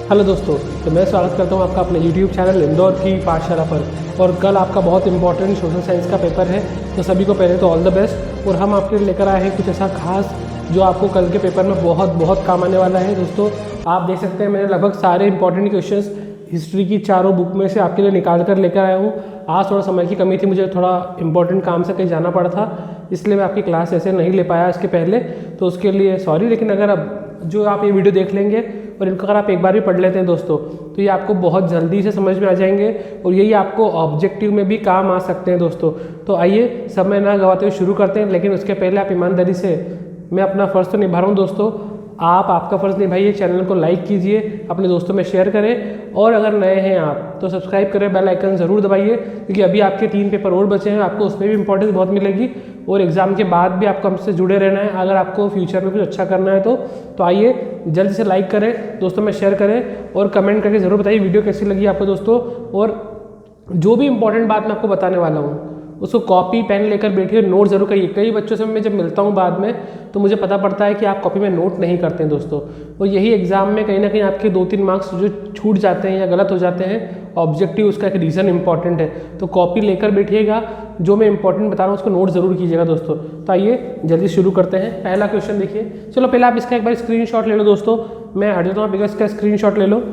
Hello दोस्तों, तो मैं स्वागत करता हूं आपका अपने YouTube चैनल इंदौर की पाठशाला पर। और कल आपका बहुत इंपॉर्टेंट सोशल साइंस का पेपर है, तो सभी को पहले तो ऑल द बेस्ट। और हम आपके लिए लेकर आए हैं कुछ ऐसा खास जो आपको कल के पेपर में बहुत काम आने वाला है। दोस्तों आप देख सकते हैं मैंने लगभग सारे इंपॉर्टेंट क्वेश्चंस हिस्ट्री की चारों बुक में से आपके लिए निकाल कर लेकर आया हूँ। आज थोड़ा समय की कमी थी, मुझे थोड़ा इंपॉर्टेंट काम से कहीं जाना पड़ा था, इसलिए मैं आपकी क्लास ऐसे नहीं ले पाया इसके पहले, तो उसके लिए सॉरी। लेकिन अगर अब जो आप ये वीडियो देख लेंगे और इनको अगर आप एक बार भी पढ़ लेते हैं दोस्तों, तो ये आपको बहुत जल्दी से समझ में आ जाएंगे और यही आपको ऑब्जेक्टिव में भी काम आ सकते हैं दोस्तों। तो आइए समय ना गवाते हुए शुरू करते हैं, लेकिन उसके पहले आप ईमानदारी से, मैं अपना फ़र्ज़ तो निभा रहा हूँ दोस्तों, आप आपका फ़र्ज़ निभाइए, चैनल को लाइक कीजिए, अपने दोस्तों में शेयर करें, और अगर नए हैं आप तो सब्सक्राइब करें, बेल आइकन ज़रूर दबाइए, क्योंकि अभी आपके 3 पेपर और बचे हैं, आपको उसमें भी इंपॉर्टेंस बहुत मिलेगी और एग्ज़ाम के बाद भी आपको हमसे जुड़े रहना है अगर आपको फ्यूचर में कुछ अच्छा करना है तो आइए जल्दी से लाइक करें, दोस्तों में शेयर करें और कमेंट करके ज़रूर बताइए वीडियो कैसी लगी आपको दोस्तों। और जो भी इंपॉर्टेंट बात मैं आपको बताने वाला हूँ उसको कॉपी पेन लेकर बैठिए, नोट जरूर करिए। कई बच्चों से मैं जब मिलता हूँ बाद में तो मुझे पता पड़ता है कि आप कॉपी में नोट नहीं करते हैं दोस्तों, और यही एग्जाम में कहीं ना कहीं आपके 2-3 मार्क्स जो छूट जाते हैं या गलत हो जाते हैं, ऑब्जेक्टिव उसका एक रीज़न इंपॉर्टेंट है। तो कॉपी लेकर बैठिएगा, जो मैं इंपॉर्टेंट बता रहा हूँ उसको नोट ज़रूर कीजिएगा दोस्तों। तो आइए जल्दी शुरू करते हैं। पहला क्वेश्चन देखिए, चलो पहले आप इसका एक बार स्क्रीनशॉट ले लो दोस्तों, मैं हट जाता हूँ, आप इसका स्क्रीनशॉट ले लो।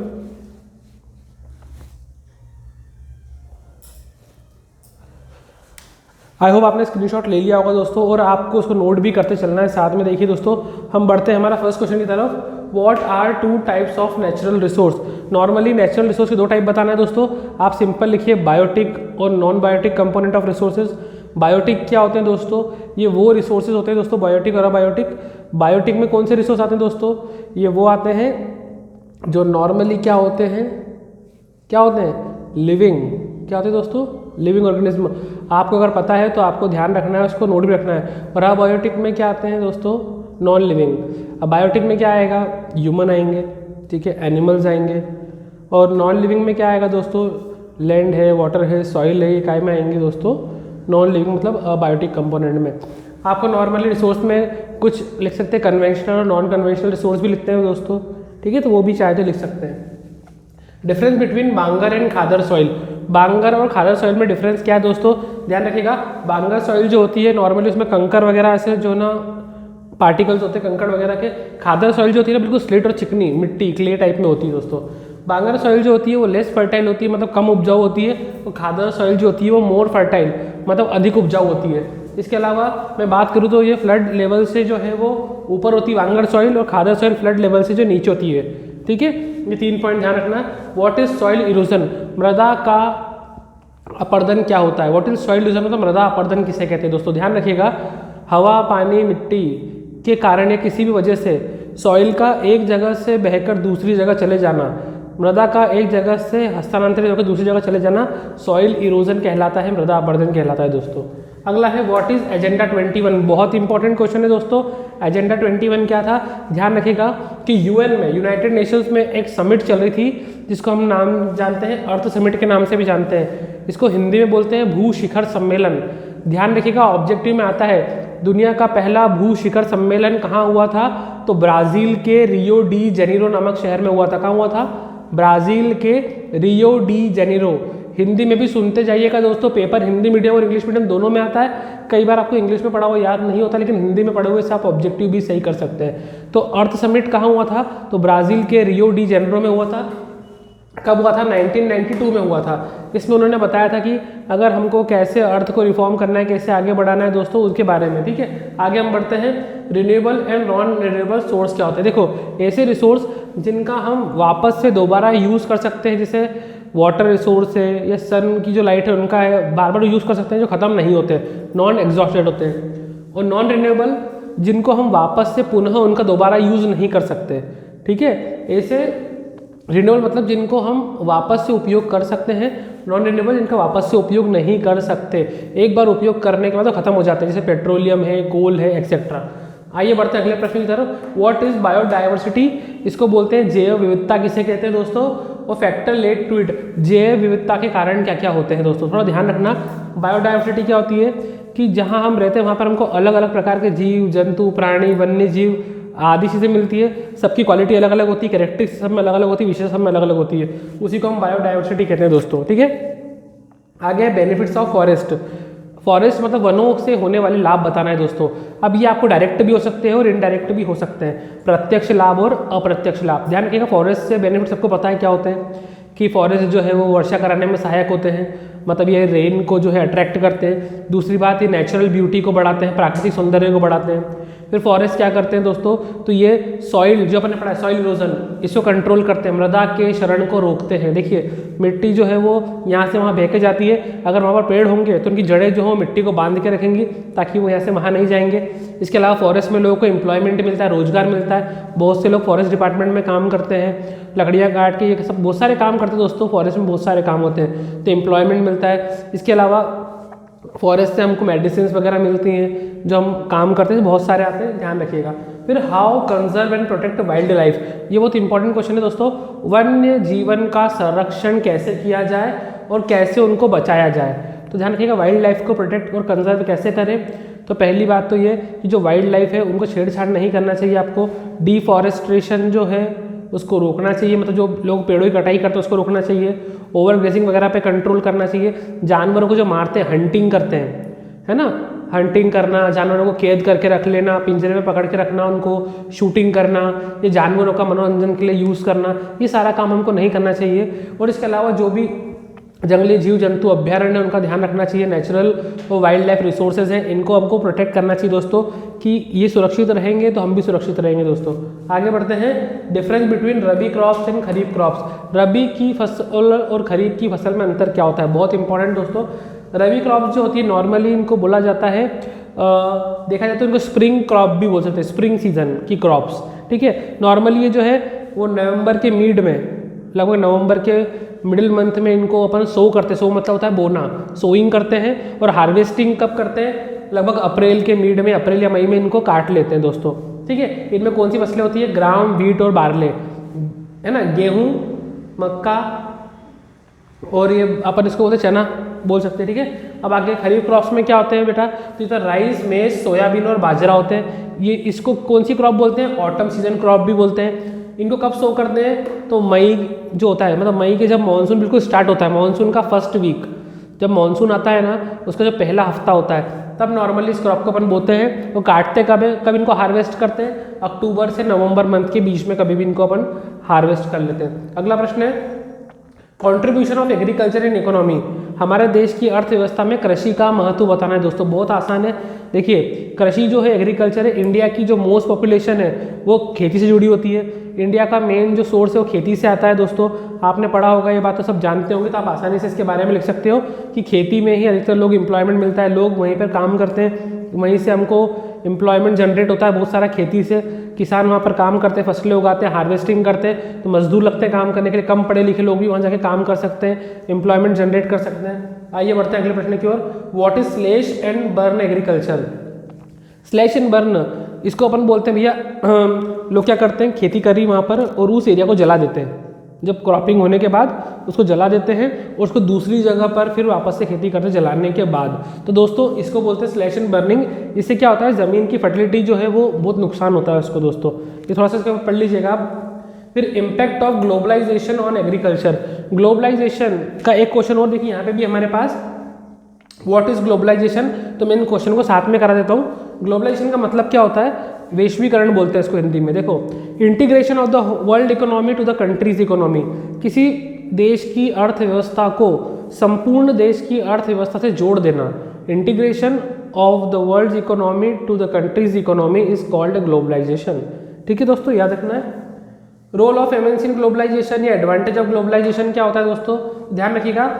आई होप आपने स्क्रीनशॉट ले लिया होगा दोस्तों, और आपको उसको नोट भी करते चलना है साथ में। देखिए दोस्तों, हम बढ़ते हैं हमारा फर्स्ट क्वेश्चन की तरफ। What are 2 types of natural resource. Normally natural resource के 2 टाइप बताना है दोस्तों। आप सिंपल लिखिए बायोटिक और non biotic component of resources. Biotic क्या होते हैं दोस्तों? ये वो रिसोर्सेज होते हैं दोस्तों, बायोटिक और अबायोटिक। बायोटिक में कौन से रिसोर्स आते हैं दोस्तों? ये वो आते हैं जो नॉर्मली क्या होते हैं, लिविंग। क्या होते हैं दोस्तों? Living organism. आपको अगर पता है तो आपको ध्यान रखना है, उसको नोट भी रखना है। और अबायोटिक में क्या आते हैं दोस्तों? Non living. अब बायोटिक में क्या आएगा? ह्यूमन आएंगे, ठीक है, एनिमल्स आएंगे। और नॉन लिविंग में क्या आएगा दोस्तों? लैंड है, वाटर है, सॉइल है, ये काय में आएंगे दोस्तों? नॉन लिविंग मतलब अबायोटिक कंपोनेंट में। आपको नॉर्मली रिसोर्स में कुछ लिख सकते हैं, कन्वेंशनल और नॉन कन्वेंशनल रिसोर्स भी लिखते हैं दोस्तों, ठीक है, तो वो भी चाहे तो लिख सकते हैं। Difference between bangar and khadar soil. Bangar और खादर सॉइल में डिफरेंस क्या है दोस्तों? ध्यान रखिएगा, बांगर सॉइल जो होती है नॉर्मली उसमें कंकर वगैरह ऐसे जो ना पार्टिकल्स होते हैं कंकड़ वगैरह के। खादर सॉइल जो होती है ना बिल्कुल स्लेट और चिकनी मिट्टी क्ले टाइप में होती है दोस्तों। बांगर सॉइल जो होती है वो लेस फर्टाइल होती है, मतलब कम उपजाऊ होती है, और खादर सॉइल जो होती है वो मोर फर्टाइल मतलब अधिक उपजाऊ होती है। इसके अलावा मैं बात करूँ तो ये फ्लड लेवल से जो है वो ऊपर होती है बांगर सॉइल, और खादर सॉइल फ्लड लेवल से जो नीचे होती है, ठीक है। ये 3 पॉइंट ध्यान रखना है। What is soil erosion. मृदा का अपर्दन क्या होता है? व्हाट इज सॉइल इरोजन मतलब मृदा अपर्दन किसे कहते हैं दोस्तों? ध्यान रखिएगा, हवा, पानी, मिट्टी के कारण या किसी भी वजह से सॉइल का एक जगह से बहकर दूसरी जगह चले जाना, मृदा का एक जगह से हस्तांतरित होकर दूसरी जगह चले जाना सॉइल इरोजन कहलाता है, मृदा अपर्दन कहलाता है दोस्तों। अगला है व्हाट इज एजेंडा 21। बहुत इंपॉर्टेंट क्वेश्चन है दोस्तों। एजेंडा 21 क्या था? ध्यान रखिएगा कि यूएन में, यूनाइटेड नेशंस में एक समिट चल रही थी जिसको हम नाम जानते हैं अर्थ समिट के नाम से भी जानते हैं। इसको हिंदी में बोलते हैं भू शिखर सम्मेलन। ध्यान रखिएगा, ऑब्जेक्टिव में आता है दुनिया का पहला भू शिखर सम्मेलन कहाँ हुआ था? तो ब्राज़ील के रियो डी जेनेरो नामक शहर में हुआ था। कहाँ हुआ था? ब्राज़ील के रियो डी जेनेरो। हिंदी में भी सुनते जाइएगा दोस्तों, पेपर हिंदी मीडियम और इंग्लिश मीडियम दोनों में आता है। कई बार आपको इंग्लिश में पढ़ा हुआ याद नहीं होता, लेकिन हिंदी में पढ़े हुए से आप ऑब्जेक्टिव भी सही कर सकते हैं। तो अर्थ समिट कहाँ हुआ था? तो ब्राज़ील के रियो डी जेनेरो में हुआ था। कब हुआ था? 1992 में हुआ था। इसमें उन्होंने बताया था कि अगर हमको कैसे अर्थ को रिफॉर्म करना है, कैसे आगे बढ़ाना है दोस्तों, उसके बारे में, ठीक है। आगे हम बढ़ते हैं। Renewable and non renewable source क्या होते हैं? देखो, ऐसे रिसोर्स जिनका हम वापस से दोबारा यूज़ कर सकते हैं, जैसे वाटर रिसोर्स है या सन की जो लाइट है उनका है, बार बार यूज़ कर सकते हैं, जो ख़त्म नहीं होते, नॉन एग्जॉस्टेड होते हैं। और नॉन रिन्यूएबल जिनको हम वापस से पुनः उनका दोबारा यूज़ नहीं कर सकते, ठीक है। ऐसे रिन्यूएबल मतलब जिनको हम वापस से उपयोग कर सकते हैं, नॉन रिन्यूएबल जिनका वापस से उपयोग नहीं कर सकते, एक बार उपयोग करने के बाद तो खत्म हो जाते हैं, जैसे पेट्रोलियम है, कोल है, एक्सेट्रा। आइए बढ़ते हैं अगले प्रश्न की तरफ। What is biodiversity. इसको बोलते हैं जैव विविधता। किसे कहते हैं दोस्तों? और फैक्टर लेड टू इट। जैव विविधता के कारण क्या क्या होते हैं दोस्तों, थोड़ा ध्यान रखना। बायोडाइवर्सिटी क्या होती है कि जहाँ हम रहते हैं वहाँ पर हमको अलग अलग प्रकार के जीव जंतु प्राणी वन्य जीव आदि चीज़ें मिलती है, सबकी क्वालिटी अलग अलग होती है, कैरेक्टरिस्टिक्स सब में अलग अलग होती है, विशेषता सब में अलग अलग होती है, उसी को हम बायोडाइवर्सिटी कहते हैं दोस्तों। ठीक है, आगे बेनिफिट्स ऑफ फॉरेस्ट। फॉरेस्ट मतलब वनों से होने वाले लाभ बताना है दोस्तों। अब ये आपको डायरेक्ट भी हो सकते हैं और इनडायरेक्ट भी हो सकते हैं, प्रत्यक्ष लाभ और अप्रत्यक्ष लाभ। ध्यान रखिएगा, फॉरेस्ट से बेनिफिट सबको पता है क्या होते हैं कि फॉरेस्ट जो है वो वर्षा कराने में सहायक होते हैं, मतलब ये रेन को जो है अट्रैक्ट करते हैं। दूसरी बात, ये नेचुरल ब्यूटी को बढ़ाते हैं, प्राकृतिक सौंदर्य को बढ़ाते हैं। फिर फॉरेस्ट क्या करते हैं दोस्तों, तो ये सॉइल जो अपने पढ़ा है, सॉइल इरोजन, इसको कंट्रोल करते हैं, मृदा के क्षरण को रोकते हैं। देखिए मिट्टी जो है वो यहाँ से वहाँ बह के जाती है, अगर वहाँ पर पेड़ होंगे तो उनकी जड़ें जो हो मिट्टी को बांध के रखेंगी ताकि वो यहाँ से वहाँ नहीं जाएंगे। इसके अलावा फॉरेस्ट में लोगों को एम्प्लॉयमेंट मिलता है, रोजगार मिलता है, बहुत से लोग फॉरेस्ट डिपार्टमेंट में काम करते हैं, लकड़ियाँ काट के, ये सब बहुत सारे काम करते हैं दोस्तों। फॉरेस्ट में बहुत सारे काम होते हैं, तो एम्प्लॉयमेंट मिलता है। इसके अलावा फॉरेस्ट से हमको मेडिसिन वगैरह मिलती हैं, जो हम काम करते हैं, बहुत सारे आते हैं, ध्यान रखिएगा। फिर how conserve and protect wild life, ये बहुत इंपॉर्टेंट क्वेश्चन है दोस्तों। वन्य जीवन का संरक्षण कैसे किया जाए और कैसे उनको बचाया जाए, तो ध्यान रखिएगा वाइल्ड लाइफ को प्रोटेक्ट और कंजर्व कैसे करें। तो पहली बात तो ये कि जो वाइल्ड लाइफ है उनको छेड़छाड़ नहीं करना चाहिए आपको। डिफॉरेस्ट्रेशन जो है उसको रोकना चाहिए, मतलब जो लोग पेड़ों की कटाई करते हैं उसको रोकना चाहिए। ओवर ग्रेजिंग वगैरह पे कंट्रोल करना चाहिए। जानवरों को जो मारते हैं, हंटिंग करते हैं, है ना, हंटिंग करना, जानवरों को कैद करके रख लेना, पिंजरे में पकड़ के रखना, उनको शूटिंग करना, ये जानवरों का मनोरंजन के लिए यूज़ करना, ये सारा काम हमको नहीं करना चाहिए। और इसके अलावा जो भी जंगली जीव जंतु अभ्यारण्य उनका ध्यान रखना चाहिए। नेचुरल और वाइल्ड लाइफ रिसोर्सेज हैं, इनको हमको प्रोटेक्ट करना चाहिए दोस्तों, कि ये सुरक्षित रहेंगे तो हम भी सुरक्षित रहेंगे दोस्तों। आगे बढ़ते हैं, difference between rabi crops and kharif crops. Rabi की फसल और खरीफ की फसल में अंतर क्या होता है, बहुत इंपॉर्टेंट दोस्तों। रबी क्रॉप्स जो होती है नॉर्मली इनको बोला जाता है, देखा जाता है इनको स्प्रिंग क्रॉप भी बोल सकते हैं, स्प्रिंग सीजन की क्रॉप्स। ठीक है, नॉर्मली ये जो है वो नवंबर के मिड में, लगभग नवंबर के मिडिल मंथ में इनको अपन सो करते हैं। सो मतलब होता है बोना, सोइंग करते हैं। और हार्वेस्टिंग कब करते हैं, लगभग अप्रैल के मिड में, अप्रैल या मई में इनको काट लेते हैं दोस्तों। ठीक है, इनमें कौन सी फसलें होती है, ग्राम, व्हीट और बार्ले, है ना, गेहूँ, मक्का, और ये अपन इसको बोलते चना बोल सकते हैं। ठीक है, अब आगे खरीफ क्रॉप्स में क्या होते हैं बेटा, तो इधर राइस, मेज, सोयाबीन और बाजरा होते हैं। ये इसको कौन सी क्रॉप बोलते हैं, ऑटम सीजन क्रॉप भी बोलते हैं। इनको कब सो करते हैं, तो मई जो होता है, मतलब मई के जब मानसून बिल्कुल स्टार्ट होता है, मानसून का फर्स्ट वीक, जब मानसून आता है ना, उसका जो पहला हफ्ता होता है, तब नॉर्मली इस क्रॉप को अपन बोते हैं। वो काटते कब है, कब इनको हार्वेस्ट करते हैं, अक्टूबर से नवंबर मंथ के बीच में कभी भी इनको अपन हार्वेस्ट कर लेते हैं। अगला प्रश्न है, contribution of agriculture in economy. हमारे देश की अर्थव्यवस्था में कृषि का महत्व बताना है दोस्तों, बहुत आसान है। देखिए कृषि जो है, एग्रीकल्चर है, इंडिया की जो मोस्ट पॉपुलेशन है वो खेती से जुड़ी होती है। इंडिया का मेन जो सोर्स है वो खेती से आता है दोस्तों, आपने पढ़ा होगा, ये बात तो सब जानते होंगे, तो आप आसानी से इसके बारे में लिख सकते हो कि खेती में ही अधिकतर लोग एम्प्लॉयमेंट मिलता है, लोग वहीं पर काम करते हैं, वहीं से हमको एम्प्लॉयमेंट जनरेट होता है बहुत सारा खेती से। किसान वहाँ पर काम करते हैं, फसलें उगाते हैं, हार्वेस्टिंग करते हैं, तो मजदूर लगते हैं काम करने के लिए, कम पढ़े लिखे लोग भी वहाँ जाके काम कर सकते हैं, एम्प्लॉयमेंट जनरेट कर सकते हैं। आइए बढ़ते हैं अगले प्रश्न की ओर, what is slash and burn agriculture. Slash and burn, इसको अपन बोलते हैं भैया, लोग क्या करते हैं, खेती करी वहाँ पर और उस एरिया को जला देते हैं, जब क्रॉपिंग होने के बाद उसको जला देते हैं और उसको दूसरी जगह पर फिर वापस से खेती करते हैं जलाने के बाद। तो दोस्तों इसको बोलते हैं स्लैश एंड बर्निंग। इससे क्या होता है, ज़मीन की फर्टिलिटी जो है वो बहुत नुकसान होता है उसको दोस्तों, ये थोड़ा सा इसको पढ़ लीजिएगा आप। फिर impact of globalization on agriculture. Globalization का एक क्वेश्चन और देखिए यहाँ पे भी हमारे पास, व्हाट इज ग्लोबलाइजेशन, तो मैं इन क्वेश्चन को साथ में करा देता हूँ। ग्लोबलाइजेशन का मतलब क्या होता है, वैश्वीकरण बोलते हैं इसको हिंदी में। देखो, integration of the world economy to the country's economy, किसी देश की अर्थव्यवस्था को संपूर्ण देश की अर्थव्यवस्था से जोड़ देना। Integration of the world economy to the country's economy is called globalization. ठीक है दोस्तों, याद रखना है। Role of MNC in globalization या एडवांटेज ऑफ ग्लोबलाइजेशन क्या होता है दोस्तों, ध्यान रखिएगा।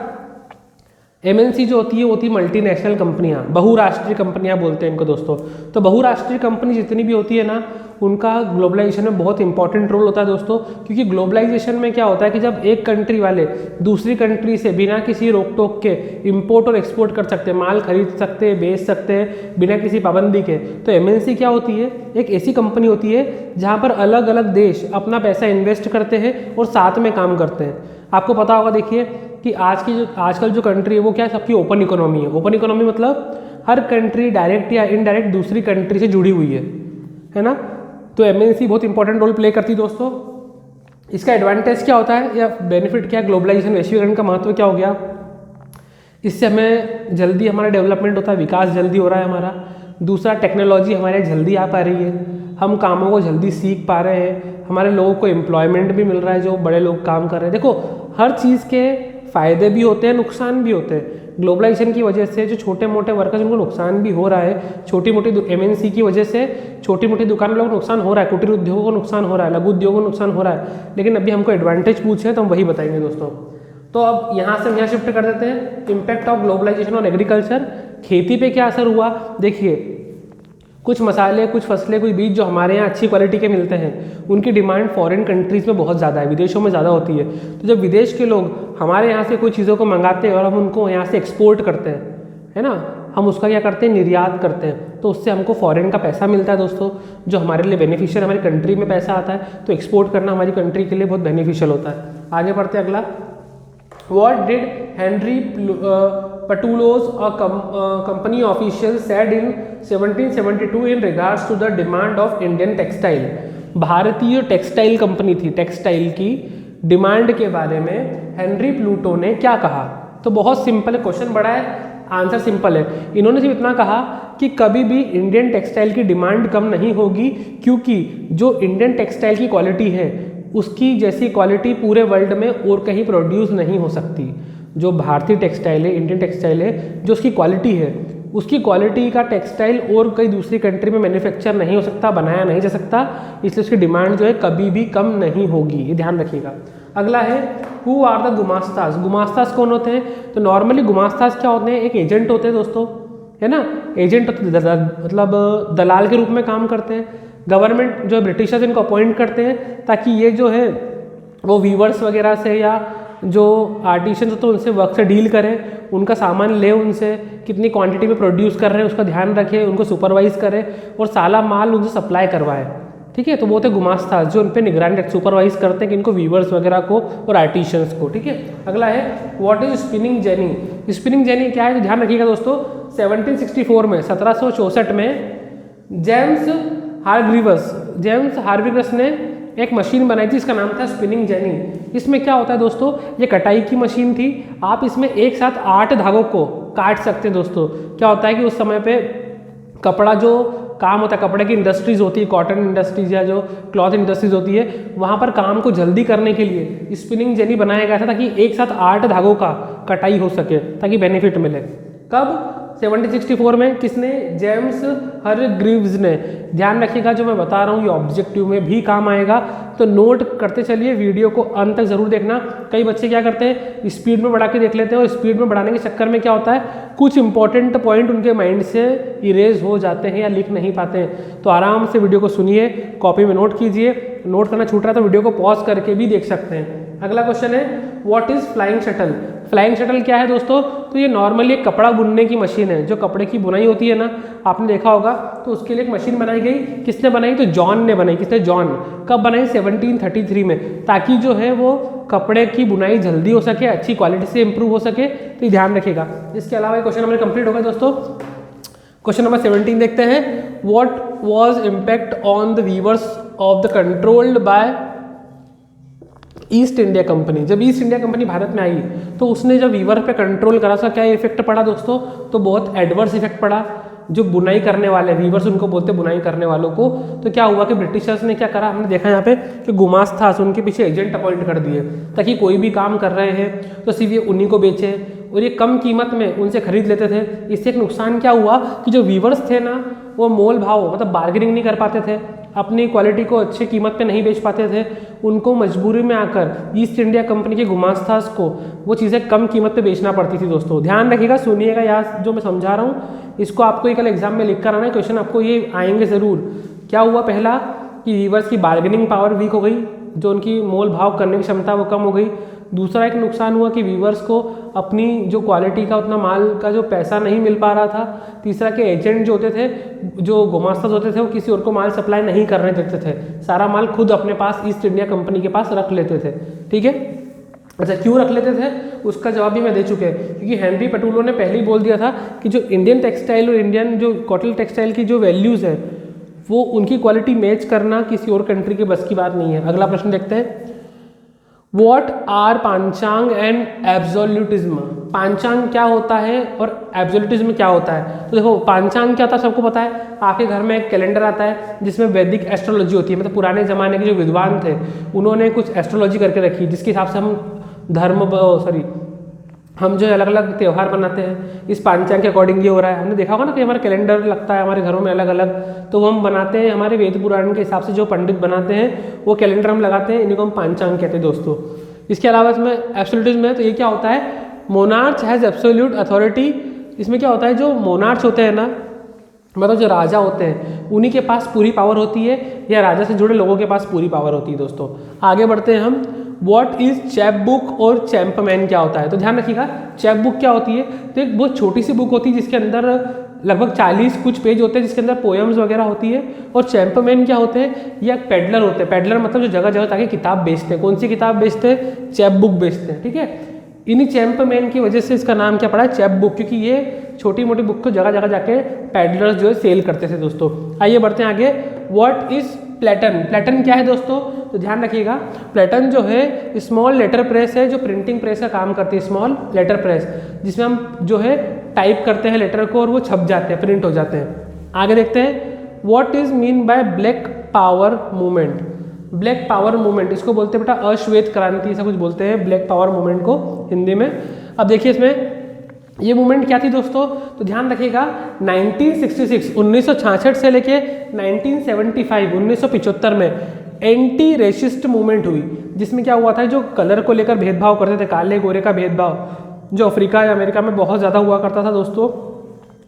एमएनसी जो होती है मल्टीनेशनल कंपनियां, बहुराष्ट्रीय कंपनियां बोलते हैं इनको दोस्तों। तो बहुराष्ट्रीय कंपनी जितनी भी होती है ना, उनका ग्लोबलाइजेशन में बहुत इंपॉर्टेंट रोल होता है दोस्तों, क्योंकि ग्लोबलाइजेशन में क्या होता है कि जब एक कंट्री वाले दूसरी कंट्री से बिना किसी रोक टोक के इंपोर्ट और एक्सपोर्ट कर सकते हैं, माल खरीद सकते हैं, बेच सकते हैं बिना किसी पाबंदी के। तो एमएनसी क्या होती है, एक ऐसी कंपनी होती है जहाँ पर अलग अलग देश अपना पैसा इन्वेस्ट करते हैं और साथ में काम करते हैं। आपको पता होगा, देखिए कि आजकल जो कंट्री है वो क्या है, सबकी ओपन इकोनॉमी है। ओपन इकोनॉमी मतलब हर कंट्री डायरेक्ट या इनडायरेक्ट दूसरी कंट्री से जुड़ी हुई है ना। तो MNC बहुत इंपॉर्टेंट रोल प्ले करती है दोस्तों। इसका एडवांटेज क्या होता है या बेनिफिट क्या है, ग्लोबलाइजेशन वैश्वीकरण का महत्व क्या हो गया, इससे हमें जल्दी हमारा डेवलपमेंट होता है, विकास जल्दी हो रहा है हमारा। दूसरा, टेक्नोलॉजी हमारे जल्दी आ पा रही है, हम कामों को जल्दी सीख पा रहे हैं, हमारे लोगों को एम्प्लॉयमेंट भी मिल रहा है, जो बड़े लोग काम कर रहे हैं। देखो हर चीज़ के फ़ायदे भी होते हैं, नुकसान भी होते हैं। ग्लोबलाइजेशन की वजह से जो छोटे मोटे वर्कर्स उनको नुकसान भी हो रहा है, छोटी मोटी MNC की वजह से छोटी मोटी दुकान वालों को नुकसान हो रहा है, कुटीर उद्योगों को नुकसान हो रहा है, लघु उद्योगों को नुकसान हो रहा है। लेकिन अभी हमको एडवांटेज पूछे तो हम वही बताएंगे दोस्तों। तो अब यहाँ से हम यहाँ शिफ्ट कर देते हैं। Impact of globalization on agriculture, खेती पे क्या असर हुआ। देखिए कुछ मसाले, कुछ फसलें, कुछ बीज जो हमारे यहाँ अच्छी क्वालिटी के मिलते हैं, उनकी डिमांड फॉरेन कंट्रीज़ में बहुत ज़्यादा है, विदेशों में ज़्यादा होती है। तो जब विदेश के लोग हमारे यहाँ से कोई चीज़ों को मंगाते हैं और हम उनको यहाँ से एक्सपोर्ट करते हैं, है ना, हम उसका क्या करते हैं, निर्यात करते हैं, तो उससे हमको फॉरेन का पैसा मिलता है दोस्तों, जो हमारे लिए बेनिफिशियल, हमारी कंट्री में पैसा आता है। तो एक्सपोर्ट करना हमारी कंट्री के लिए बहुत बेनिफिशियल होता है। आगे बढ़ते हैं अगला। What did Henry Patulos, a company official, said in 1772 in regards to the demand of Indian textile? भारतीय टेक्सटाइल कंपनी थी, टेक्सटाइल की डिमांड के बारे में हेनरी प्लूटो ने क्या कहा। तो बहुत सिंपल है, क्वेश्चन बड़ा है, आंसर सिंपल है। इन्होंने सिर्फ इतना कहा कि कभी भी इंडियन टेक्सटाइल की डिमांड कम नहीं होगी, क्योंकि जो इंडियन टेक्सटाइल की क्वालिटी है उसकी जैसी क्वालिटी पूरे वर्ल्ड में और कहीं प्रोड्यूस नहीं हो सकती। जो भारतीय टेक्सटाइल है, इंडियन टेक्सटाइल है, जो उसकी क्वालिटी है, उसकी क्वालिटी का टेक्सटाइल और कई दूसरी कंट्री में मैन्युफैक्चर नहीं हो सकता, बनाया नहीं जा सकता, इसलिए उसकी डिमांड जो है कभी भी कम नहीं होगी, ये ध्यान रखिएगा। अगला है हु आर द गुमास्तास। गुमास्तास कौन होते हैं। तो नॉर्मली गुमास्तास क्या होते हैं, एक एजेंट होते हैं दोस्तों, है ना, एजेंट होते मतलब दलाल के रूप में काम करते हैं। गवर्नमेंट जो ब्रिटिशर्स इनको अपॉइंट करते हैं ताकि ये जो है वो वीवर्स वगैरह से या जो आर्टिशियंस होते हैं उनसे वर्क से डील करें, उनका सामान ले, उनसे कितनी क्वांटिटी में प्रोड्यूस कर रहे हैं उसका ध्यान रखें, उनको सुपरवाइज करें और साला माल उनसे सप्लाई करवाएं। ठीक है, तो वो होते गुमास्तास जो उन पर निगरानी सुपरवाइज करते हैं कि इनको वीवर्स वगैरह को और आर्टिशियंस को। ठीक है, अगला है what is spinning jenny. Spinning jenny क्या है, तो ध्यान रखिएगा दोस्तों, 1764 में 1764 में जेम्स हार्ग्रीवस ने एक मशीन बनाई थी, इसका नाम था स्पिनिंग जेनी। इसमें क्या होता है दोस्तों, ये कटाई की मशीन थी, आप इसमें एक साथ 8 धागों को काट सकते हैं दोस्तों। क्या होता है कि उस समय पे कपड़ा जो काम होता है, कपड़े की इंडस्ट्रीज होती है, कॉटन इंडस्ट्रीज या जो क्लॉथ इंडस्ट्रीज होती है, वहाँ पर काम को जल्दी करने के लिए स्पिनिंग जेनी बनाया गया था ताकि एक साथ 8 धागों का कटाई हो सके, ताकि बेनिफिट मिले। कब, 1764 में। किसने, जेम्स हार्ग्रीव्स ने। ध्यान रखिएगा जो मैं बता रहा हूँ ये ऑब्जेक्टिव में भी काम आएगा, तो नोट करते चलिए, वीडियो को अंत तक जरूर देखना। कई बच्चे क्या करते हैं, स्पीड में बढ़ा के देख लेते हैं और स्पीड में बढ़ाने के चक्कर में क्या होता है, कुछ इंपॉर्टेंट पॉइंट उनके माइंड से इरेज हो जाते हैं या लिख नहीं पाते हैं। तो आराम से वीडियो को सुनिए, कॉपी में नोट कीजिए, नोट करना छूट रहा है तो वीडियो को पॉज करके भी देख सकते हैं। अगला क्वेश्चन है what is flying shuttle. Flying shuttle क्या है दोस्तों, तो ये नॉर्मली एक कपड़ा बुनने की मशीन है, जो कपड़े की बुनाई होती है ना, आपने देखा होगा, तो उसके लिए एक मशीन बनाई गई। किसने बनाई, तो जॉन ने बनाई। किसने, जॉन। कब बनाई, 1733 में, ताकि जो है वो कपड़े की बुनाई जल्दी हो सके, अच्छी क्वालिटी से इंप्रूव हो सके, तो ध्यान रखिएगा। इसके अलावा क्वेश्चन हमारे कंप्लीट हो गए दोस्तों। क्वेश्चन नंबर 17 देखते हैं, what was impact on the weavers of the controlled by East India Company. जब ईस्ट इंडिया कंपनी भारत में आई तो उसने जब वीवर पे कंट्रोल करा, उसका क्या इफेक्ट पड़ा दोस्तों, तो बहुत एडवर्स इफेक्ट पड़ा। जो बुनाई करने वाले वीवर्स, उनको बोलते बुनाई करने वालों को, तो क्या हुआ कि ब्रिटिशर्स ने क्या करा, हमने देखा यहाँ पे कि गुमास्तास उनके पीछे एजेंट अपॉइंट कर दिए, ताकि कोई भी काम कर रहे हैं तो सिर्फ ये उन्हीं को बेचे और ये कम कीमत में उनसे खरीद लेते थे। इससे एक नुकसान क्या हुआ कि जो वीवर्स थे ना, वो मोल भाव मतलब बार्गेनिंग नहीं कर पाते थे, अपनी क्वालिटी को अच्छी कीमत पे नहीं बेच पाते थे। उनको मजबूरी में आकर ईस्ट इंडिया कंपनी के गुमास्तास को वो चीज़ें कम कीमत पे बेचना पड़ती थी दोस्तों। ध्यान रखिएगा, सुनिएगा, यार जो मैं समझा रहा हूँ इसको आपको कल एग्जाम में लिख कर आना है, क्वेश्चन आपको ये आएंगे ज़रूर। क्या हुआ, पहला कि वीवर्स की बार्गेनिंग पावर वीक हो गई, जो उनकी मोल भाव करने की क्षमता वो कम हो गई। दूसरा एक नुकसान हुआ कि वीवर्स को अपनी जो क्वालिटी का उतना माल का जो पैसा नहीं मिल पा रहा था। तीसरा के एजेंट जो होते थे, जो गुमास्तास होते थे, वो किसी और को माल सप्लाई नहीं करने देते थे, सारा माल खुद अपने पास ईस्ट इंडिया कंपनी के पास रख लेते थे। ठीक है, अच्छा क्यों रख लेते थे उसका जवाब भी मैं दे चुके हैं, क्योंकि हेनरी पटूलो ने पहले ही बोल दिया था कि जो इंडियन टेक्सटाइल और इंडियन जो कॉटन टेक्सटाइल की जो वैल्यूज़ है वो उनकी क्वालिटी मैच करना किसी और कंट्री के बस की बात नहीं है। अगला प्रश्न देखते हैं, वॉट आर पांचांग एंड एब्सोल्यूटिज्म। पांचांग क्या होता है और एब्सोल्यूटिज्म क्या होता है? तो देखो पांचांग क्या होता है सबको पता है, आपके घर में एक कैलेंडर आता है जिसमें वैदिक एस्ट्रोलॉजी होती है, मतलब पुराने ज़माने के जो विद्वान थे उन्होंने कुछ एस्ट्रोलॉजी करके रखी जिसके हिसाब से हम जो अलग अलग त्यौहार बनाते हैं इस पांचांग के अकॉर्डिंग ये हो रहा है। हमने देखा होगा ना कि हमारा कैलेंडर लगता है हमारे घरों में अलग अलग, तो वो हम बनाते हैं हमारे वेद पुराण के हिसाब से, जो पंडित बनाते हैं वो कैलेंडर हम लगाते हैं, इन्हीं को हम पांचांग कहते हैं दोस्तों। इसके अलावा इसमें एब्सोल्यूटिज्म है, तो ये क्या होता है, मोनार्च हैज़ एब्सोल्यूट अथॉरिटी। इसमें क्या होता है, जो मोनार्च होते हैं ना, मतलब जो राजा होते हैं उन्हीं के पास पूरी पावर होती है, या राजा से जुड़े लोगों के पास पूरी पावर होती है दोस्तों। आगे बढ़ते हैं हम, व्हाट इज चैप बुक और चैंपमैन क्या होता है? तो ध्यान रखिएगा, चैप बुक क्या होती है, तो एक बहुत छोटी सी बुक होती है जिसके अंदर लगभग 40 कुछ पेज होते हैं, जिसके अंदर पोएम्स वगैरह होती है। और चैंपमैन क्या होते हैं, ये एक पेडलर होते हैं। पेडलर मतलब जो जगह जगह ताकि किताब बेचते हैं। कौन सी किताब बेचते हैं? चैप बुक बेचते हैं, ठीक है। इन्हीं चैंपमैन की वजह से इसका नाम क्या पड़ा है, चैप बुक, क्योंकि ये छोटी मोटी बुक को जगह जगह जाके पैडलर्स जो है सेल करते थे दोस्तों। आइए बढ़ते हैं आगे, व्हाट इज प्लेटन। प्लेटन क्या है दोस्तों? तो ध्यान रखिएगा, प्लेटन जो है स्मॉल लेटर प्रेस है, जो प्रिंटिंग प्रेस का काम करती है, स्मॉल लेटर प्रेस, जिसमें हम जो है टाइप करते हैं लेटर को और वो छप जाते हैं, प्रिंट हो जाते हैं। आगे देखते हैं, what is mean by black power movement. Black power movement इसको बोलते हैं बेटा अश्वेत क्रांति, ऐसा कुछ बोलते हैं ब्लैक पावर मूवमेंट को हिंदी में। अब देखिए इसमें ये मूवमेंट क्या थी दोस्तों, तो ध्यान रखिएगा 1966 से लेके 1975 1975 में एंटी रेसिस्ट मूवमेंट हुई, जिसमें क्या हुआ था, जो कलर को लेकर भेदभाव करते थे, काले गोरे का भेदभाव जो अफ्रीका या अमेरिका में बहुत ज़्यादा हुआ करता था दोस्तों,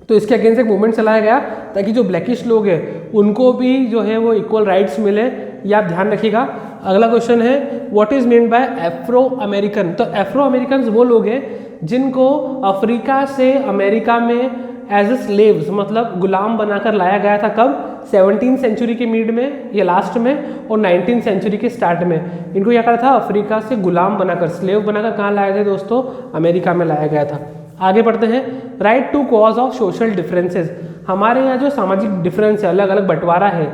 तो इसके अगेंस्ट एक मूवमेंट चलाया गया ताकि जो ब्लैकिश लोग हैं उनको भी जो है वो इक्वल राइट्स मिले। ये आप ध्यान रखिएगा। अगला क्वेश्चन है, what is mean by Afro American. तो एफ्रो अमेरिकन वो लोग हैं जिनको अफ्रीका से अमेरिका में एज ए स्लेव्स मतलब गुलाम बनाकर लाया गया था। कब? 17th सेंचुरी के मिड में या लास्ट में और 19th सेंचुरी के स्टार्ट में इनको क्या करा था, अफ्रीका से गुलाम बनाकर, स्लेव बनाकर कहाँ लाए थे दोस्तों? अमेरिका में लाया गया था। आगे बढ़ते हैं, write two cause of social differences. हमारे यहाँ जो सामाजिक डिफरेंस है, अलग अलग बंटवारा है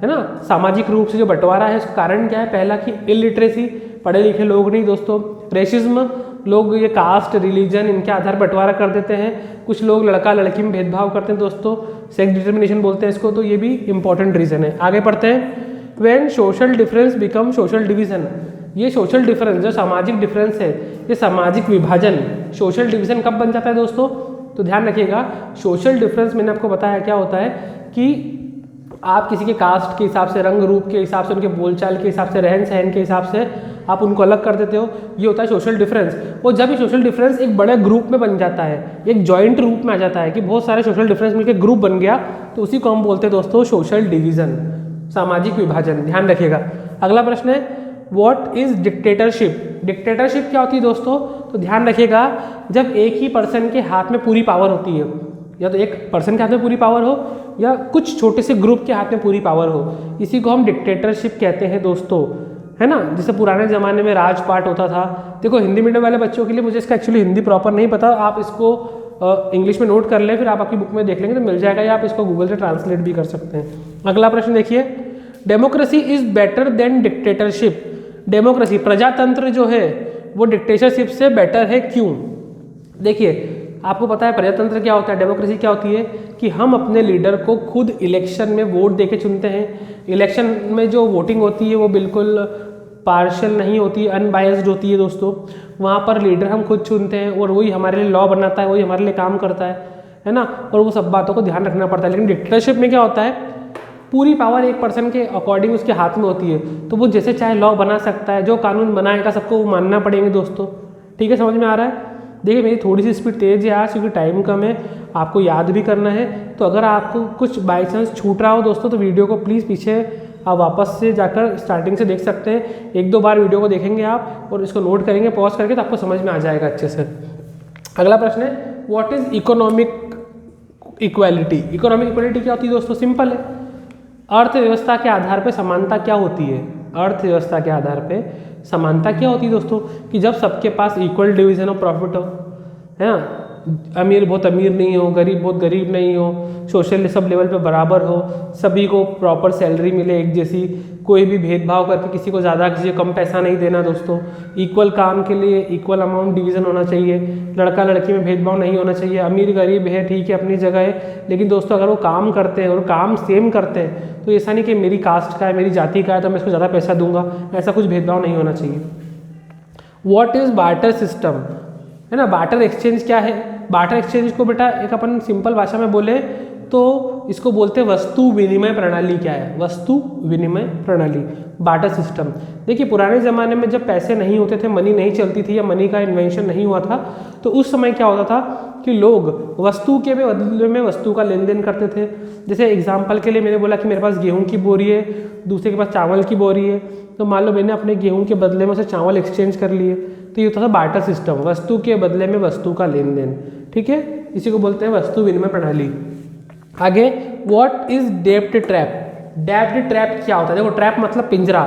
ना, सामाजिक रूप से जो बंटवारा है उसका कारण क्या है? पहला कि इलिटरेसी, पढ़े लिखे लोग नहीं दोस्तों। रेसिज्म, लोग ये कास्ट रिलीजन इनके आधार पर बंटवारा कर देते हैं। कुछ लोग लड़का लड़की में भेदभाव करते हैं दोस्तों, सेक्स डिटर्मिनेशन बोलते हैं इसको, तो ये भी इंपॉर्टेंट रीजन है। आगे पढ़ते हैं, when social difference become social division. ये सोशल डिफरेंस जो सामाजिक डिफरेंस है, ये सामाजिक विभाजन, सोशल डिवीजन कब बन जाता है दोस्तों? तो ध्यान रखिएगा, सोशल डिफरेंस मैंने आपको बताया क्या होता है कि आप किसी के कास्ट के हिसाब से, रंग रूप के हिसाब से, उनके बोलचाल के हिसाब से, रहन सहन के हिसाब से आप उनको अलग कर देते हो, ये होता है सोशल डिफरेंस। और जब ये सोशल डिफरेंस एक बड़े ग्रुप में बन जाता है, एक जॉइंट रूप में आ जाता है कि बहुत सारे सोशल डिफरेंस मिलकर ग्रुप बन गया, तो उसी को हम बोलते हैं दोस्तों सोशल डिवीजन, सामाजिक विभाजन। ध्यान रखिएगा। अगला प्रश्न है, व्हाट इज डिक्टेटरशिप। डिक्टेटरशिप क्या होती है दोस्तों? तो ध्यान रखिएगा, जब एक ही पर्सन के हाथ में पूरी पावर होती है, या तो एक पर्सन के हाथ में पूरी पावर हो या कुछ छोटे से ग्रुप के हाथ में पूरी पावर हो, इसी को हम डिक्टेटरशिप कहते हैं दोस्तों, है ना। जैसे पुराने ज़माने में राजपाट होता था। देखो हिंदी मीडियम वाले बच्चों के लिए मुझे इसका एक्चुअली हिंदी प्रॉपर नहीं पता, आप इसको इंग्लिश में नोट कर लें, फिर आप आपकी बुक में देख लेंगे तो मिल जाएगा, या आप इसको गूगल से ट्रांसलेट भी कर सकते हैं। अगला प्रश्न देखिए, democracy is better than dictatorship. Democracy, प्रजातंत्र जो है वो डिक्टेटरशिप से बेटर है, क्यों? देखिए आपको पता है प्रजातंत्र क्या होता है, डेमोक्रेसी क्या होती है कि हम अपने लीडर को खुद इलेक्शन में वोट देके चुनते हैं। इलेक्शन में जो वोटिंग होती है वो बिल्कुल पार्शियल नहीं होती, अनबायस्ड होती है दोस्तों। वहाँ पर लीडर हम खुद चुनते हैं और वही हमारे लिए लॉ बनाता है, वही हमारे लिए काम करता है ना, और वो सब बातों को ध्यान रखना पड़ता है। लेकिन डिक्टेटरशिप में क्या होता है, पूरी पावर एक पर्सन के अकॉर्डिंग उसके हाथ में होती है, तो वो जैसे चाहे लॉ बना सकता है, जो कानून बनाएगा सबको वो मानना पड़ेंगे दोस्तों। ठीक है, समझ में आ रहा है? देखिए मेरी थोड़ी सी स्पीड तेज़ है आज क्योंकि टाइम कम है, आपको याद भी करना है, तो अगर आपको कुछ बाई चांस छूट रहा हो दोस्तों तो वीडियो को प्लीज़ पीछे आप वापस से जाकर स्टार्टिंग से देख सकते हैं। एक दो बार वीडियो को देखेंगे आप और इसको नोट करेंगे पॉज करके, तो आपको समझ में आ जाएगा अच्छे से। अगला प्रश्न है, what is economic equality. Economic equality क्या होती है दोस्तों? सिंपल है, अर्थव्यवस्था के आधार पर समानता क्या होती है। अर्थव्यवस्था के आधार पे समानता क्या होती है दोस्तों? कि जब सबके पास इक्वल डिवीजन ऑफ प्रॉफिट हो, है ना, अमीर बहुत अमीर नहीं हो, गरीब बहुत गरीब नहीं हो, सोशल सब लेवल पे बराबर हो, सभी को प्रॉपर सैलरी मिले एक जैसी, कोई भी भेदभाव करके किसी को ज़्यादा किसी को कम पैसा नहीं देना दोस्तों। इक्वल काम के लिए इक्वल अमाउंट डिवीज़न होना चाहिए, लड़का लड़की में भेदभाव नहीं होना चाहिए। अमीर गरीब है ठीक है अपनी जगह है, लेकिन दोस्तों अगर वो काम करते हैं और काम सेम करते हैं तो ऐसा नहीं कि मेरी कास्ट का है मेरी जाति का है तो मैं इसको ज़्यादा पैसा दूंगा, ऐसा कुछ भेदभाव नहीं होना चाहिए। व्हाट इज़ बार्टर सिस्टम, है ना। बार्टर एक्सचेंज क्या है? बार्टर एक्सचेंज को बेटा एक अपन सिंपल भाषा में बोले तो इसको बोलते हैं वस्तु विनिमय प्रणाली। क्या है? वस्तु विनिमय प्रणाली, बार्टर सिस्टम। देखिए पुराने ज़माने में जब पैसे नहीं होते थे, मनी नहीं चलती थी या मनी का इन्वेंशन नहीं हुआ था, तो उस समय क्या होता था कि लोग वस्तु के बदले में वस्तु का लेन देन करते थे। जैसे एग्जाम्पल के लिए मैंने बोला कि मेरे पास गेहूँ की बोरी है, दूसरे के पास चावल की बोरी है, तो मान लो मैंने अपने गेहूँ के बदले में उसे चावल एक्सचेंज कर लिए, तो ये होता था बार्टर सिस्टम, वस्तु के बदले में वस्तु का लेन देन। ठीक है, इसी को बोलते हैं वस्तु विनिमय प्रणाली। आगे व्हाट इज डेब्ट ट्रैप। डेब्ट ट्रैप क्या होता है? देखो ट्रैप मतलब पिंजरा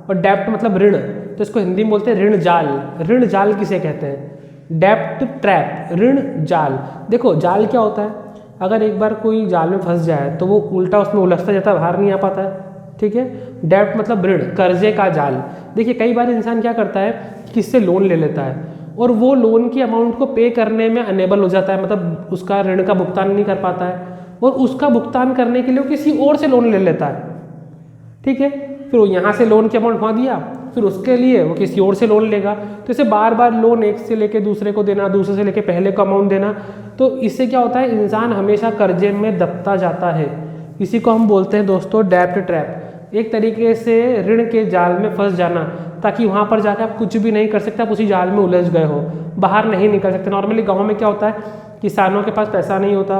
और डेब्ट मतलब ऋण, तो इसको हिंदी में बोलते हैं ऋण जाल। ऋण जाल किसे कहते हैं? डेब्ट ट्रैप, ऋण जाल। देखो जाल क्या होता है? अगर एक बार कोई जाल में फंस जाए तो वो उल्टा उसमें उलझता जाता है, बाहर नहीं आ पाता है। ठीक है, डेब्ट मतलब ऋण, कर्जे का जाल। देखिए कई बार इंसान क्या करता है, किससे लोन ले लेता है और वो लोन की अमाउंट को पे करने में अनेबल हो जाता है, मतलब उसका ऋण का भुगतान नहीं कर पाता है और उसका भुगतान करने के लिए वो किसी और से लोन ले लेता है। ठीक है, फिर वो यहाँ से लोन की अमाउंट वहाँ दिया, फिर उसके लिए वो किसी और से लोन लेगा, तो इसे बार बार लोन एक से लेके दूसरे को देना, दूसरे से लेके पहले को अमाउंट देना, तो इससे क्या होता है इंसान हमेशा कर्जे में दबता जाता है। इसी को हम बोलते हैं दोस्तों डेब्ट ट्रैप। एक तरीके से ऋण के जाल में फंस जाना, ताकि वहाँ पर जाकर आप कुछ भी नहीं कर सकते, आप उसी जाल में उलझ गए हो, बाहर नहीं निकल सकते। नॉर्मली गाँव में क्या होता है, किसानों के पास पैसा नहीं होता,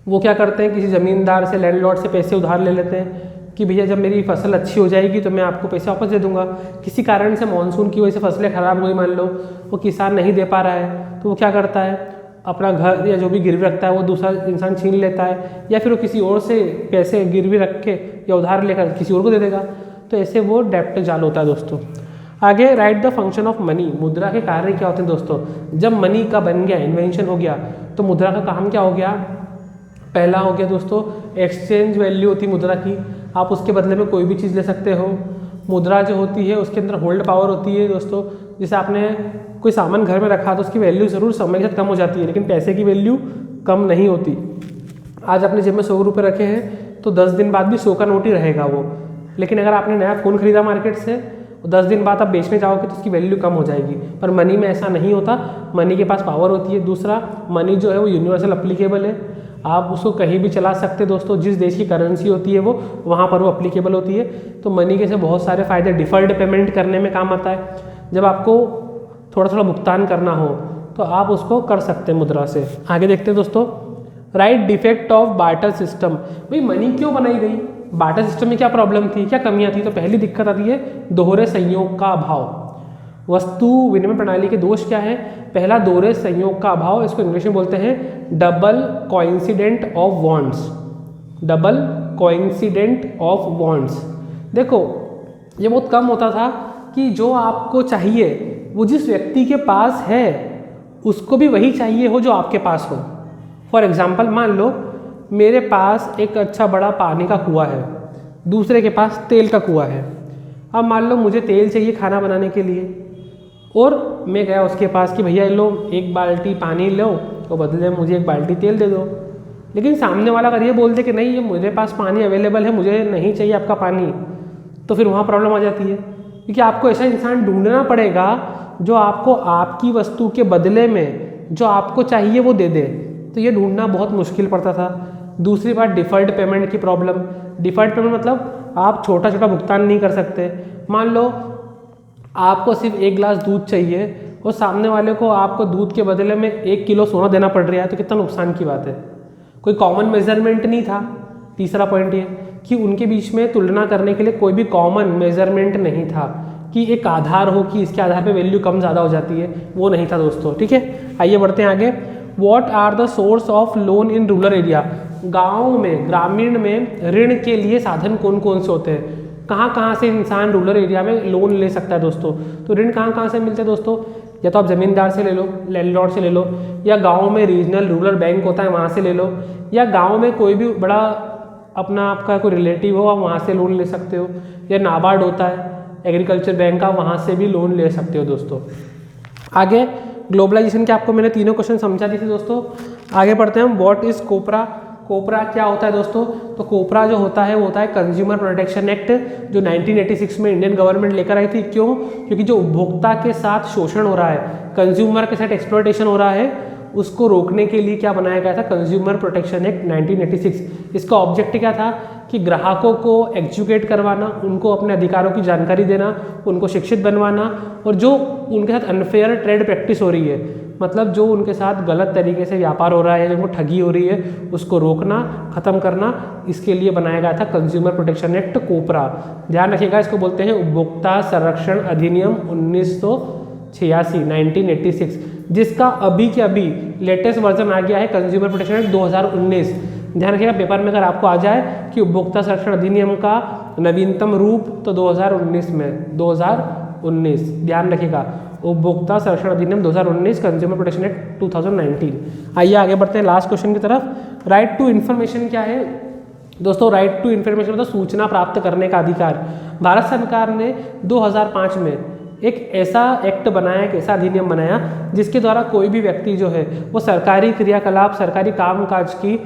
वो क्या करते हैं किसी ज़मींदार से, लैंडलॉर्ड से पैसे उधार ले लेते हैं कि भैया जब मेरी फसल अच्छी हो जाएगी तो मैं आपको पैसे वापस दे दूंगा। किसी कारण से मानसून की वजह से फसलें ख़राब हो गई, मान लो वो किसान नहीं दे पा रहा है, तो वो क्या करता है अपना घर या जो भी गिरवी रखता है वो दूसरा इंसान छीन लेता है, या फिर वो किसी और से पैसे गिरवी रख के या उधार लेकर किसी और को दे देगा। तो ऐसे वो डेब्ट जाल होता है दोस्तों। आगे right the function of money. मुद्रा के कार्य क्या होते हैं दोस्तों? जब मनी का बन गया, इन्वेंशन हो गया, तो मुद्रा का काम क्या हो गया? पहला हो गया दोस्तों एक्सचेंज वैल्यू होती है मुद्रा की, आप उसके बदले में कोई भी चीज़ ले सकते हो। मुद्रा जो होती है उसके अंदर होल्ड पावर होती है दोस्तों, जैसे आपने कोई सामान घर में रखा तो उसकी वैल्यू ज़रूर समय के साथ कम हो जाती है, लेकिन पैसे की वैल्यू कम नहीं होती। आज अपने जेब में 100 रुपये रखे हैं तो 10 दिन बाद भी 100 का नोट ही रहेगा वो, लेकिन अगर आपने नया फ़ोन खरीदा मार्केट से 10 दिन बाद आप बेचने जाओगे तो उसकी वैल्यू कम हो जाएगी। पर मनी में ऐसा नहीं होता, मनी के पास पावर होती है। दूसरा, मनी जो है वो यूनिवर्सल अप्लीकेबल है, आप उसको कहीं भी चला सकते दोस्तों, जिस देश की करेंसी होती है वो वहाँ पर वो अप्लीकेबल होती है। तो मनी के से बहुत सारे फ़ायदे, डिफ़र्ड पेमेंट करने में काम आता है, जब आपको थोड़ा थोड़ा भुगतान करना हो तो आप उसको कर सकते हैं मुद्रा से। आगे देखते हैं दोस्तों, right defect of barter system. भाई मनी क्यों बनाई गई? बार्टर सिस्टम में क्या प्रॉब्लम थी, क्या कमियाँ थी? तो पहली दिक्कत आती है दोहरे संयोग का अभाव। वस्तु विनिमय प्रणाली के दोष क्या है? पहला, दोहरे संयोग का अभाव, इसको इंग्लिश में बोलते हैं double coincident of wants. Double coincident of wants. देखो ये बहुत कम होता था कि जो आपको चाहिए वो जिस व्यक्ति के पास है उसको भी वही चाहिए हो जो आपके पास हो। फॉर एग्जाम्पल, मान लो मेरे पास एक अच्छा बड़ा पानी का कुआं है, दूसरे के पास तेल का कुआं है। अब मान लो मुझे तेल चाहिए खाना बनाने के लिए, और मैं गया उसके पास कि भैया लो 1 बाल्टी पानी लो तो बदले में मुझे 1 बाल्टी तेल दे दो। लेकिन सामने वाला अगर ये बोल दे कि नहीं, ये मेरे पास पानी अवेलेबल है, मुझे नहीं चाहिए आपका पानी, तो फिर वहाँ प्रॉब्लम आ जाती है, क्योंकि आपको ऐसा इंसान ढूंढना पड़ेगा जो आपको आपकी वस्तु के बदले में जो आपको चाहिए वो दे दे। तो ये ढूंढना बहुत मुश्किल पड़ता था। दूसरी बात, डिफ़र्ड पेमेंट की प्रॉब्लम। डिफ़र्ड पेमेंट मतलब आप छोटा छोटा भुगतान नहीं कर सकते। मान लो आपको सिर्फ 1 गिलास दूध चाहिए और सामने वाले को आपको दूध के बदले में 1 किलो सोना देना पड़ रहा है, तो कितना नुकसान की बात है। कोई कॉमन मेजरमेंट नहीं था। तीसरा पॉइंट ये कि उनके बीच में तुलना करने के लिए कोई भी कॉमन मेजरमेंट नहीं था कि एक आधार हो कि इसके आधार पे वैल्यू कम ज़्यादा हो जाती है, वो नहीं था दोस्तों। ठीक है, आइए बढ़ते हैं आगे। What are the source of loan in rural area. गाँव में, ग्रामीण में ऋण के लिए साधन कौन कौन से होते हैं? कहाँ कहाँ से इंसान रूरल एरिया में लोन ले सकता है दोस्तों? तो ऋण कहाँ कहाँ से मिलते हैं दोस्तों? या तो आप ज़मींदार से ले लो, लैंडलॉर्ड से ले लो, या गाँव में रीजनल रूरल बैंक होता है वहाँ से ले लो, या गाँव में कोई भी बड़ा अपना आपका कोई रिलेटिव हो आप वहाँ से लोन ले सकते हो, या नाबार्ड होता है एग्रीकल्चर बैंक का, वहाँ से भी लोन ले सकते हो दोस्तों। आगे ग्लोबलाइजेशन के आपको मैंने तीनों क्वेश्चन समझा दिए थे दोस्तों। आगे बढ़ते हैं हम। व्हाट इज़ कोपरा? कोपरा क्या होता है दोस्तों? तो कोपरा जो होता है वो होता है कंज्यूमर प्रोटेक्शन एक्ट, जो 1986 में इंडियन गवर्नमेंट लेकर आई थी। क्यों? क्योंकि जो उपभोक्ता के साथ शोषण हो रहा है, कंज्यूमर के साथ एक्सप्लॉयटेशन हो रहा है, उसको रोकने के लिए क्या बनाया गया था? Consumer protection act 1986। इसका ऑब्जेक्टिव क्या था? कि ग्राहकों को एजुकेट करवाना, उनको अपने अधिकारों की जानकारी देना, उनको शिक्षित बनवाना, और जो उनके साथ अनफेयर ट्रेड प्रैक्टिस हो रही है, मतलब जो उनके साथ गलत तरीके से व्यापार हो रहा है, जिनको ठगी हो रही है, उसको रोकना, ख़त्म करना, इसके लिए बनाया गया था कंज्यूमर प्रोटेक्शन एक्ट कोपरा। ध्यान रखिएगा, इसको बोलते हैं उपभोक्ता संरक्षण अधिनियम 1986, जिसका अभी के अभी लेटेस्ट वर्जन आ गया है कंज्यूमर प्रोटेक्शन एक्ट 2019। ध्यान रखिएगा, पेपर में अगर आपको आ जाए कि उपभोक्ता संरक्षण अधिनियम का नवीनतम रूप, तो 2019 में 2019, ध्यान रखिएगा, उपभोक्ता संरक्षण अधिनियम 2019, कंज्यूमर प्रोटेक्शन एक्ट 2019। आइए आगे बढ़ते हैं लास्ट क्वेश्चन की तरफ। राइट टू इन्फॉर्मेशन क्या है दोस्तों? राइट टू इन्फॉर्मेशन मतलब सूचना प्राप्त करने का अधिकार। भारत सरकार ने 2005 में एक ऐसा एक्ट बनाया, एक ऐसा अधिनियम बनाया जिसके द्वारा कोई भी व्यक्ति जो है वो सरकारी क्रियाकलाप, सरकारी कामकाज की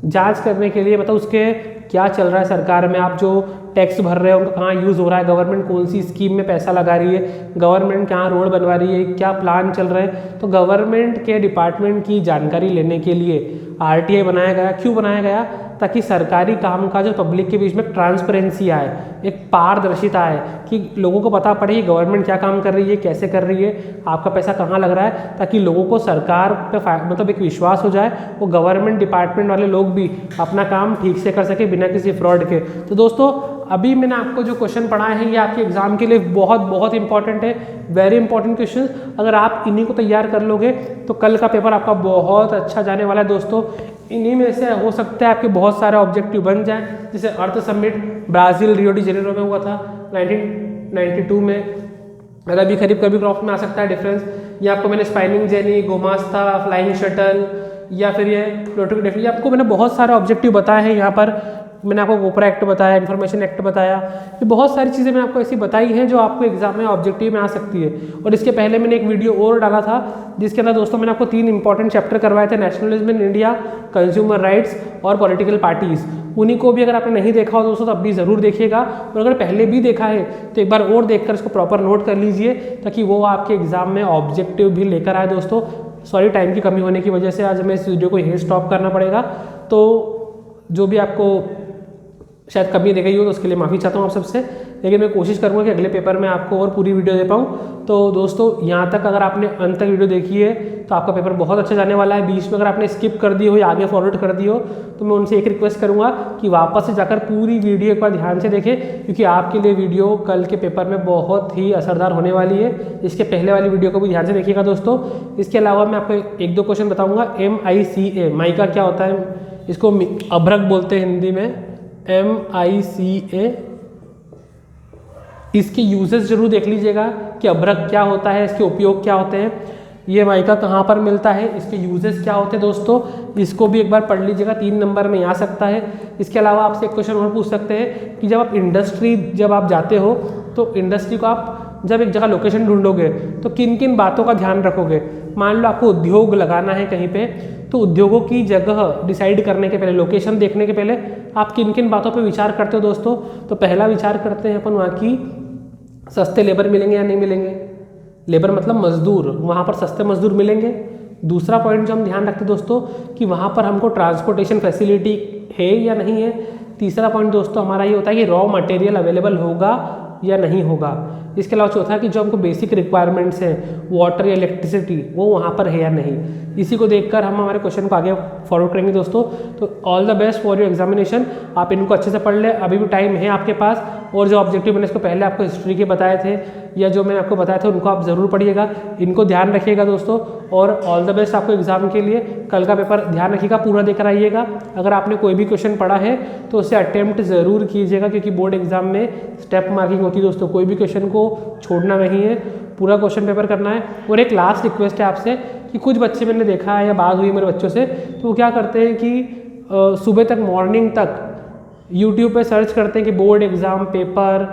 जांच करने के लिए, मतलब उसके क्या चल रहा है सरकार में, आप जो टैक्स भर रहे हो उनका कहाँ यूज़ हो रहा है, गवर्नमेंट कौन सी स्कीम में पैसा लगा रही है, गवर्नमेंट कहाँ रोड बनवा रही है, क्या प्लान चल रहे हैं, तो गवर्नमेंट के डिपार्टमेंट की जानकारी लेने के लिए RTI बनाया गया। क्यों बनाया गया? ताकि सरकारी काम का जो पब्लिक के बीच में ट्रांसपेरेंसी आए, एक पारदर्शिता आए, कि लोगों को पता पड़े कि गवर्नमेंट क्या काम कर रही है, कैसे कर रही है, आपका पैसा कहाँ लग रहा है, ताकि लोगों को सरकार पे मतलब एक विश्वास हो जाए, वो गवर्नमेंट डिपार्टमेंट वाले लोग भी अपना काम ठीक से कर सके बिना किसी फ्रॉड के। तो दोस्तों अभी मैंने आपको जो क्वेश्चन पढ़ाए हैं ये आपके एग्जाम के लिए बहुत बहुत इंपॉर्टेंट है, वेरी इंपॉर्टेंट क्वेश्चन। अगर आप इन्हीं को तैयार कर लोगे तो कल का पेपर आपका बहुत अच्छा जाने वाला है दोस्तों। इन्हीं में से हो सकता है आपके बहुत सारे ऑब्जेक्टिव बन जाएं, जैसे earth summit Brazil Rio de Janeiro में हुआ था 1992 में, रबी खरीफ कभी क्रॉप में आ सकता है डिफरेंस। ये आपको मैंने स्पाइनिंग जेनी, गोमास्ता, फ्लाइंग शटल, या फिर ये प्लोटो की ये आपको मैंने बहुत सारे ऑब्जेक्टिव बताए हैं। यहाँ पर मैंने आपको कोपरा एक्ट बताया, इन्फॉर्मेशन एक्ट बताया, ये बहुत सारी चीज़ें मैंने आपको ऐसी बताई हैं जो आपको एग्जाम में ऑब्जेक्टिव में आ सकती है। और इसके पहले मैंने एक वीडियो और डाला था जिसके अंदर दोस्तों मैंने आपको 3 इंपॉर्टेंट चैप्टर करवाए थे, nationalism in India, consumer rights और पॉलिटिकल पार्टीज़। उन्हीं को भी अगर आपने नहीं देखा हो दोस्तों तो अब भी ज़रूर देखिएगा, और अगर पहले भी देखा है तो एक बार और देखकर इसको प्रॉपर नोट कर लीजिए, ताकि वो आपके एग्जाम में ऑब्जेक्टिव भी लेकर आए दोस्तों। सॉरी, टाइम की कमी होने की वजह से आज हमें इस वीडियो को यहीं स्टॉप करना पड़ेगा, तो जो भी आपको शायद कमी दे गई हो तो उसके लिए माफ़ी चाहता हूँ आप सबसे, लेकिन मैं कोशिश करूँगा कि अगले पेपर में आपको और पूरी वीडियो दे पाऊँ। तो दोस्तों यहाँ तक अगर आपने अंत तक वीडियो देखी है तो आपका पेपर बहुत अच्छा जाने वाला है। बीच में अगर आपने स्किप कर दी हो या आगे फॉरवर्ड कर दी हो तो मैं उनसे एक रिक्वेस्ट करूँगा कि वापस से जाकर पूरी वीडियो एक बार ध्यान से देखें, क्योंकि आपके लिए वीडियो कल के पेपर में बहुत ही असरदार होने वाली है। इसके पहले वाली वीडियो को भी ध्यान से देखिएगा दोस्तों। इसके अलावा मैं आपको 1-2 क्वेश्चन बताऊँगा। MICA, माइका क्या होता है? इसको अभ्रक बोलते हैं हिंदी में, MICA। इसके यूजेस जरूर देख लीजिएगा कि अभ्रक क्या होता है, इसके उपयोग क्या होते हैं, ये माइका कहाँ पर मिलता है, इसके यूजेस क्या होते हैं दोस्तों, इसको भी एक बार पढ़ लीजिएगा, 3 नंबर में आ सकता है। इसके अलावा आपसे एक क्वेश्चन और पूछ सकते हैं कि जब आप इंडस्ट्री जब आप जाते हो तो इंडस्ट्री को आप जब एक जगह लोकेशन ढूंढोगे तो किन किन बातों का ध्यान रखोगे। मान लो आपको उद्योग लगाना है कहीं पे, तो उद्योगों की जगह डिसाइड करने के पहले, लोकेशन देखने के पहले आप किन किन बातों पे विचार करते हो दोस्तों? तो पहला विचार करते हैं अपन वहाँ की सस्ते लेबर मिलेंगे या नहीं मिलेंगे। लेबर मतलब मजदूर, वहाँ पर सस्ते मजदूर मिलेंगे। दूसरा पॉइंट जो हम ध्यान रखते हैं दोस्तों कि वहाँ पर हमको ट्रांसपोर्टेशन फैसिलिटी है या नहीं है। तीसरा पॉइंट दोस्तों हमारा ये होता है कि रॉ मटेरियल अवेलेबल होगा या नहीं होगा। इसके अलावा चौथा कि जो हमको बेसिक रिक्वायरमेंट्स हैं, वाटर या इलेक्ट्रिसिटी, वो वहाँ पर है या नहीं। इसी को देखकर हम हमारे क्वेश्चन को आगे फॉरवर्ड करेंगे दोस्तों। तो all the best for your examination. आप इनको अच्छे से पढ़ लें, अभी भी टाइम है आपके पास, और जो ऑब्जेक्टिव मैंने इसको पहले आपको हिस्ट्री के बताए थे या जो मैंने आपको बताए थे उनको आप ज़रूर पढ़िएगा, इनको ध्यान रखिएगा दोस्तों। और ऑल द बेस्ट आपको एग्जाम के लिए। कल का पेपर ध्यान रखिएगा, पूरा देकर आइएगा। अगर आपने कोई भी क्वेश्चन पढ़ा है तो उसे अटेम्प्ट ज़रूर कीजिएगा, क्योंकि बोर्ड एग्जाम में स्टेप मार्किंग होती है दोस्तों। कोई भी क्वेश्चन को छोड़ना नहीं है, पूरा क्वेश्चन पेपर करना है। और एक लास्ट रिक्वेस्ट है आपसे कि कुछ बच्चे मैंने देखा है या बात हुई मेरे बच्चों से, तो वो क्या करते हैं कि सुबह तक मॉर्निंग तक यूट्यूब पे सर्च करते हैं कि बोर्ड एग्ज़ाम पेपर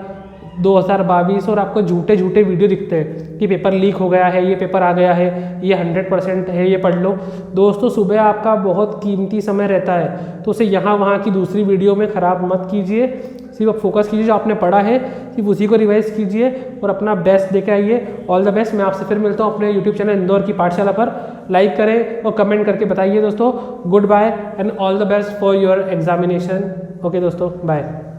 2022 और आपको झूठे झूठे वीडियो दिखते हैं कि पेपर लीक हो गया है, ये पेपर आ गया है, ये 100% है, ये पढ़ लो। दोस्तों सुबह आपका बहुत कीमती समय रहता है, तो उसे यहाँ वहाँ की दूसरी वीडियो में ख़राब मत कीजिए। सिर्फ फोकस कीजिए जो आपने पढ़ा है, सिर्फ उसी को रिवाइज कीजिए और अपना बेस्ट देके आइए। All the best. मैं आपसे फिर मिलता हूँ अपने यूट्यूब चैनल इंदौर की पाठशाला पर। लाइक करें और कमेंट करके बताइए दोस्तों। Good bye and all the best for your examination. Okay दोस्तों, बाय।